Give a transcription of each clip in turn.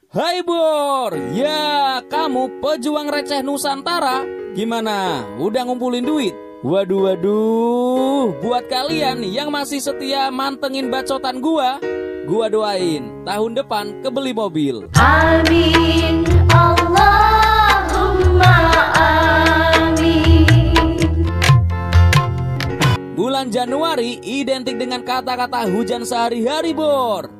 Hai Bor, ya kamu pejuang receh Nusantara, gimana? Udah ngumpulin duit? Waduh, buat kalian yang masih setia mantengin bacotan gua doain tahun depan kebeli mobil. Amin, Allahumma amin. Bulan Januari identik dengan kata-kata hujan sehari-hari Bor.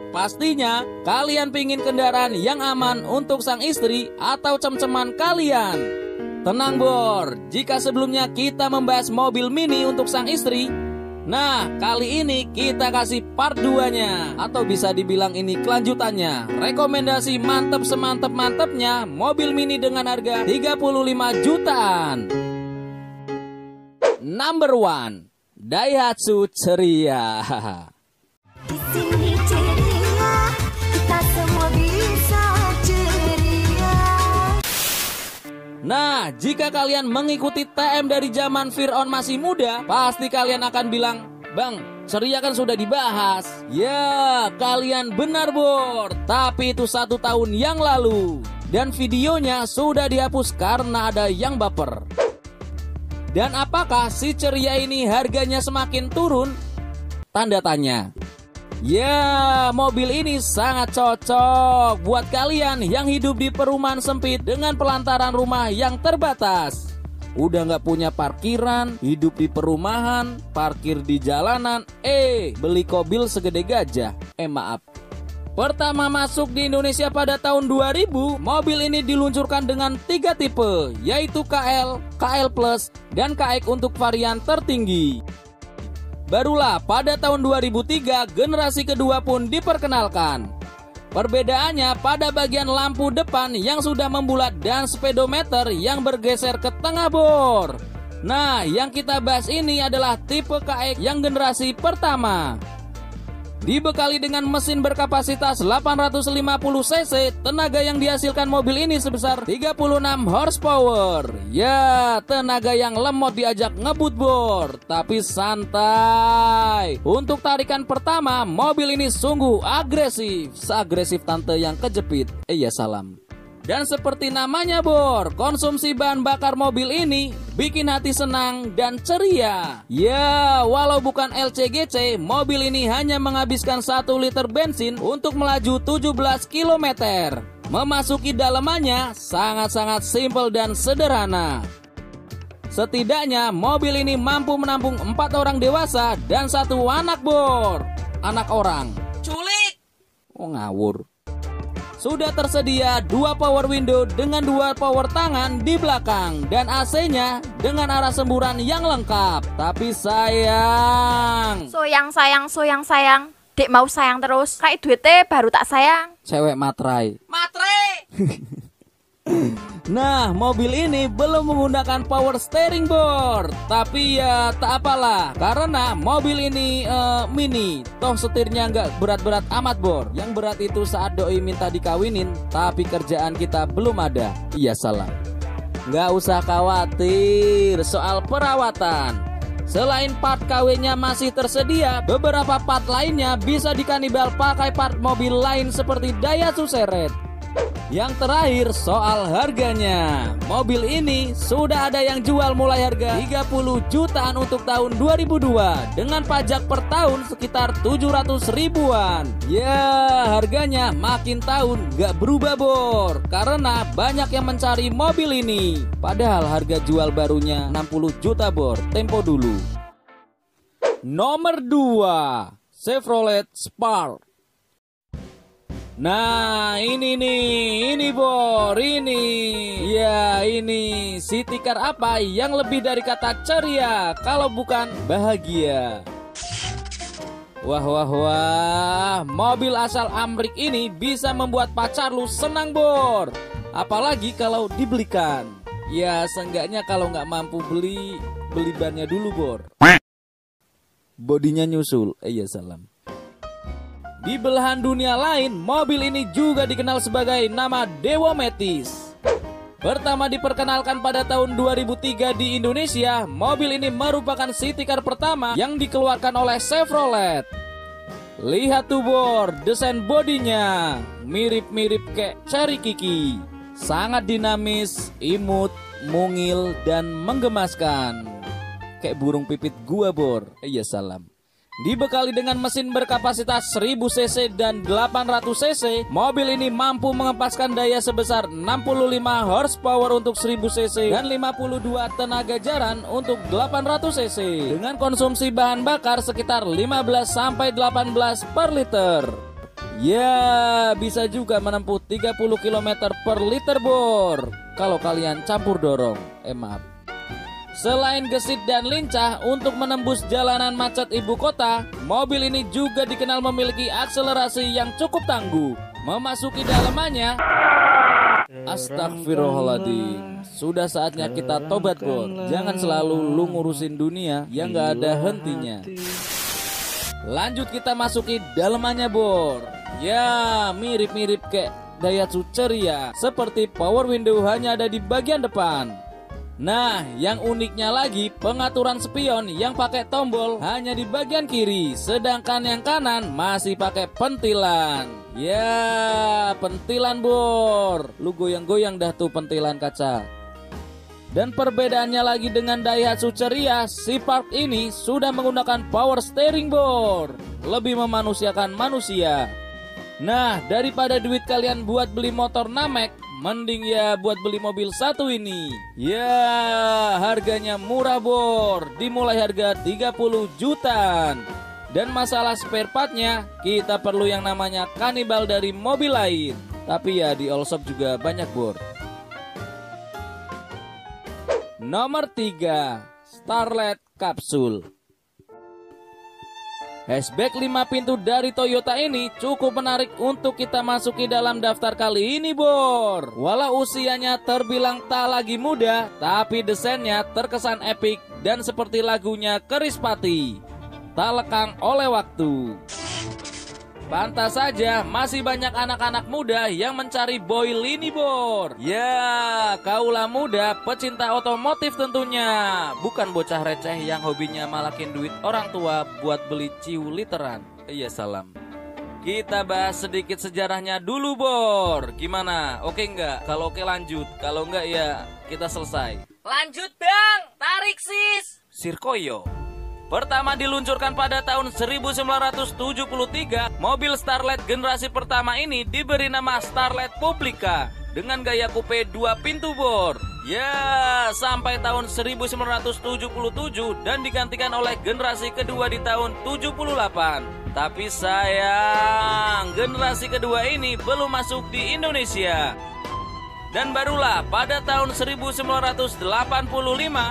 Pastinya kalian pingin kendaraan yang aman untuk sang istri atau cem-ceman kalian. Tenang Bor, jika sebelumnya kita membahas mobil mini untuk sang istri, nah kali ini kita kasih part 2-nya, atau bisa dibilang ini kelanjutannya. Rekomendasi mantep semantep-mantepnya mobil mini dengan harga 35 jutaan. Number 1, Daihatsu Ceria. Di sini ceria, kita semua bisa ceria. Nah, jika kalian mengikuti TM dari zaman Fir'aun masih muda, pasti kalian akan bilang, Bang, Ceria kan sudah dibahas. Ya, kalian benar Bor, tapi itu 1 tahun yang lalu. Dan videonya sudah dihapus karena ada yang baper. Dan apakah si Ceria ini harganya semakin turun? Tanda tanya. Ya, mobil ini sangat cocok buat kalian yang hidup di perumahan sempit dengan pelantaran rumah yang terbatas. Udah gak punya parkiran, hidup di perumahan, parkir di jalanan, beli mobil segede gajah. Maaf. Pertama masuk di Indonesia pada tahun 2000, mobil ini diluncurkan dengan 3 tipe, yaitu KL, KL Plus, dan KX untuk varian tertinggi. Barulah pada tahun 2003 generasi kedua pun diperkenalkan. Perbedaannya pada bagian lampu depan yang sudah membulat dan speedometer yang bergeser ke tengah Bor. Nah, yang kita bahas ini adalah tipe KX yang generasi pertama. Dibekali dengan mesin berkapasitas 850 cc, tenaga yang dihasilkan mobil ini sebesar 36 horsepower. Ya, tenaga yang lemot diajak ngebut Bor, tapi santai. Untuk tarikan pertama, mobil ini sungguh agresif, seagresif tante yang kejepit. Ya salam. Dan seperti namanya Bor, konsumsi bahan bakar mobil ini bikin hati senang dan ceria. Ya, walau bukan LCGC, mobil ini hanya menghabiskan 1 liter bensin untuk melaju 17 km. Memasuki dalamannya sangat-sangat simpel dan sederhana. Setidaknya mobil ini mampu menampung 4 orang dewasa dan 1 anak Bor. Anak orang. Culik! Oh ngawur. Sudah tersedia 2 power window dengan 2 power tangan di belakang dan AC-nya dengan arah semburan yang lengkap. Tapi sayang, sayang. Dek mau sayang terus. Kayak duitnya baru tak sayang. cewek matrai. Nah, mobil ini belum menggunakan power steering Bor. Tapi ya tak apalah, karena mobil ini mini. Toh setirnya nggak berat-berat amat Bor. Yang berat itu saat doi minta dikawinin, tapi kerjaan kita belum ada. Iya salah. Nggak usah khawatir soal perawatan. Selain part KW-nya masih tersedia, beberapa part lainnya bisa dikanibal pakai part mobil lain seperti Daihatsu Seret. Yang terakhir soal harganya. Mobil ini sudah ada yang jual mulai harga 30 jutaan untuk tahun 2002 dengan pajak per tahun sekitar 700 ribuan. Ya, harganya makin tahun gak berubah Bor, karena banyak yang mencari mobil ini. Padahal harga jual barunya 60 juta Bor. Tempo dulu. Nomor 2, Chevrolet Spark. Nah ini Bor, ini. Ya ini city car apa yang lebih dari kata ceria kalau bukan bahagia. Wah, mobil asal Amrik ini bisa membuat pacar lu senang Bor. Apalagi kalau dibelikan. Ya seenggaknya kalau nggak mampu beli bannya dulu Bor. Bodinya nyusul, iya salam. Di belahan dunia lain, mobil ini juga dikenal sebagai nama Dewa Metis. Pertama diperkenalkan pada tahun 2003 di Indonesia, mobil ini merupakan city car pertama yang dikeluarkan oleh Chevrolet. Lihat tuh Bor, desain bodinya mirip-mirip kayak Cherry Kiki. Sangat dinamis, imut, mungil, dan menggemaskan. Kayak burung pipit gua Bor. Iya salam. Dibekali dengan mesin berkapasitas 1000 cc dan 800 cc, mobil ini mampu mengempaskan daya sebesar 65 horsepower untuk 1000 cc dan 52 tenaga jaran untuk 800 cc dengan konsumsi bahan bakar sekitar 15-18 per liter. Ya, bisa juga menempuh 30 km per liter Bor kalau kalian campur dorong. Maaf. Selain gesit dan lincah untuk menembus jalanan macet ibu kota, mobil ini juga dikenal memiliki akselerasi yang cukup tangguh. Memasuki dalamannya, astagfirullahaladzim, sudah saatnya kita tobat Bor. Jangan selalu lu ngurusin dunia yang gak ada hentinya. Lanjut kita masuki dalamannya Bor. Ya, mirip-mirip kayak Daihatsu Ceria, seperti power window hanya ada di bagian depan. Nah, yang uniknya lagi, pengaturan spion yang pakai tombol hanya di bagian kiri, sedangkan yang kanan masih pakai pentilan. Ya, pentilan Bor. Lu goyang-goyang dah tuh pentilan kaca. Dan perbedaannya lagi dengan Daihatsu Ceria, si Park ini sudah menggunakan power steering Bor. Lebih memanusiakan manusia. Nah, daripada duit kalian buat beli motor Namek, mending ya buat beli mobil satu ini. Ya, harganya murah Bor, dimulai harga 30 jutaan. Dan masalah spare partnya, kita perlu yang namanya kanibal dari mobil lain. Tapi ya di all shop juga banyak Bor. Nomor 3, Starlet Capsule. Hatchback 5 pintu dari Toyota ini cukup menarik untuk kita masuki dalam daftar kali ini Bor. Walau usianya terbilang tak lagi muda, tapi desainnya terkesan epik dan seperti lagunya Kerispatih, tak lekang oleh waktu. Pantas saja masih banyak anak-anak muda yang mencari boil ini Bor. Ya, kaulah muda pecinta otomotif tentunya, bukan bocah receh yang hobinya malakin duit orang tua buat beli ciu literan. Iya salam. Kita bahas sedikit sejarahnya dulu Bor. Gimana? Oke enggak? Kalau oke lanjut, kalau enggak ya kita selesai. Lanjut Bang, tarik sis. Sirkoyo. Pertama diluncurkan pada tahun 1973, mobil Starlet generasi pertama ini diberi nama Starlet Publica dengan gaya coupe 2 pintu Bor. Ya, sampai tahun 1977 dan digantikan oleh generasi kedua di tahun 78. Tapi sayang, generasi kedua ini belum masuk di Indonesia. Dan barulah pada tahun 1985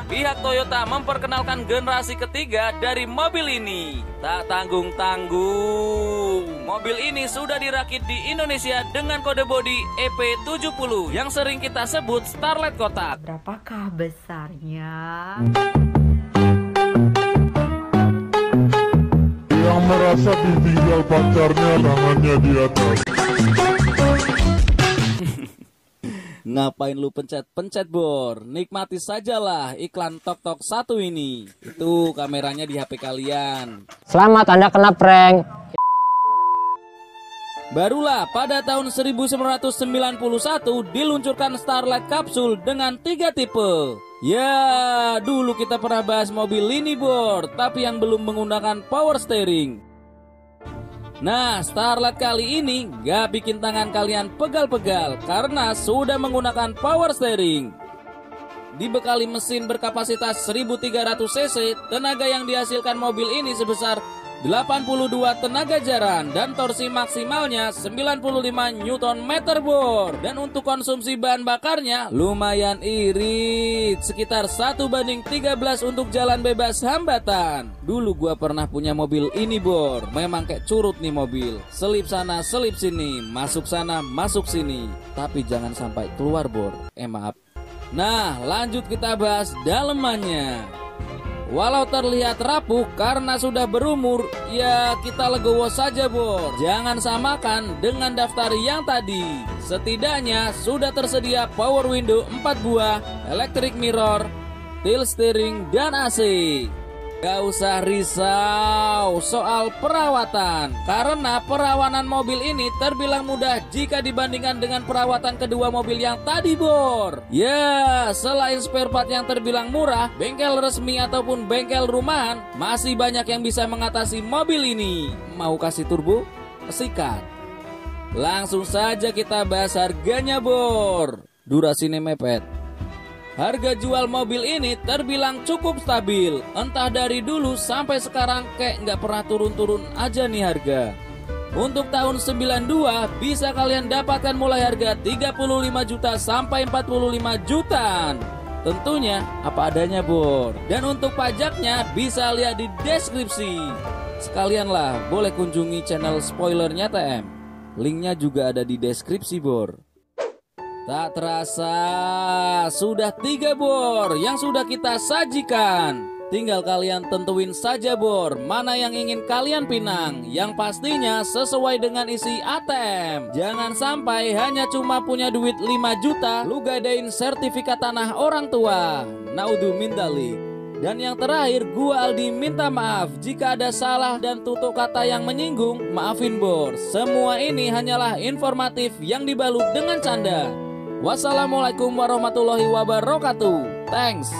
pihak Toyota memperkenalkan generasi ketiga dari mobil ini. Tak tanggung-tanggung, mobil ini sudah dirakit di Indonesia dengan kode bodi EP70 yang sering kita sebut Starlet kotak. Berapakah besarnya? Yang merasa ditinggal pacarnya tangannya di atas. Ngapain lu pencet-pencet Bor? Nikmati sajalah iklan Tok-Tok 1 ini. Itu kameranya di HP kalian. Selamat, Anda kena prank. Barulah pada tahun 1991 diluncurkan Starlet Capsule dengan 3 tipe. Ya, dulu kita pernah bahas mobil ini Bor, tapi yang belum menggunakan power steering. Nah, Starlet kali ini gak bikin tangan kalian pegal-pegal karena sudah menggunakan power steering. Dibekali mesin berkapasitas 1300 cc, tenaga yang dihasilkan mobil ini sebesar 82 tenaga jaran dan torsi maksimalnya 95 Nm Bor. Dan untuk konsumsi bahan bakarnya lumayan irit, sekitar 1:13 untuk jalan bebas hambatan. Dulu gua pernah punya mobil ini Bor, memang kayak curut nih mobil. Selip sana, selip sini, masuk sana, masuk sini. Tapi jangan sampai keluar Bor, maaf. Nah, lanjut kita bahas dalemannya. Walau terlihat rapuh karena sudah berumur, ya kita legowo saja Bor. Jangan samakan dengan daftar yang tadi. Setidaknya sudah tersedia power window 4 buah, electric mirror, tilt steering, dan AC. Gak usah risau soal perawatan, karena perawanan mobil ini terbilang mudah jika dibandingkan dengan perawatan kedua mobil yang tadi, Bor. Ya, selain spare part yang terbilang murah, bengkel resmi ataupun bengkel rumahan masih banyak yang bisa mengatasi mobil ini. Mau kasih turbo? Sikat. Langsung saja kita bahas harganya, Bor. Durasinya mepet. Harga jual mobil ini terbilang cukup stabil. Entah dari dulu sampai sekarang kayak nggak pernah turun-turun aja nih harga. Untuk tahun 92 bisa kalian dapatkan mulai harga 35 juta sampai 45 jutaan. Tentunya apa adanya, Bor. Dan untuk pajaknya bisa lihat di deskripsi. Sekalianlah boleh kunjungi channel spoilernya TM. Linknya juga ada di deskripsi, Bor. Tak terasa sudah 3 bor yang sudah kita sajikan. Tinggal kalian tentuin saja, Bor, mana yang ingin kalian pinang. Yang pastinya sesuai dengan isi ATM. Jangan sampai hanya cuma punya duit 5 juta lu gadain sertifikat tanah orang tua. Naudzumin dzalik. Dan yang terakhir, gua Aldi minta maaf jika ada salah dan tutur kata yang menyinggung. Maafin, Bor. Semua ini hanyalah informatif yang dibalut dengan canda. Wassalamualaikum warahmatullahi wabarakatuh. Thanks.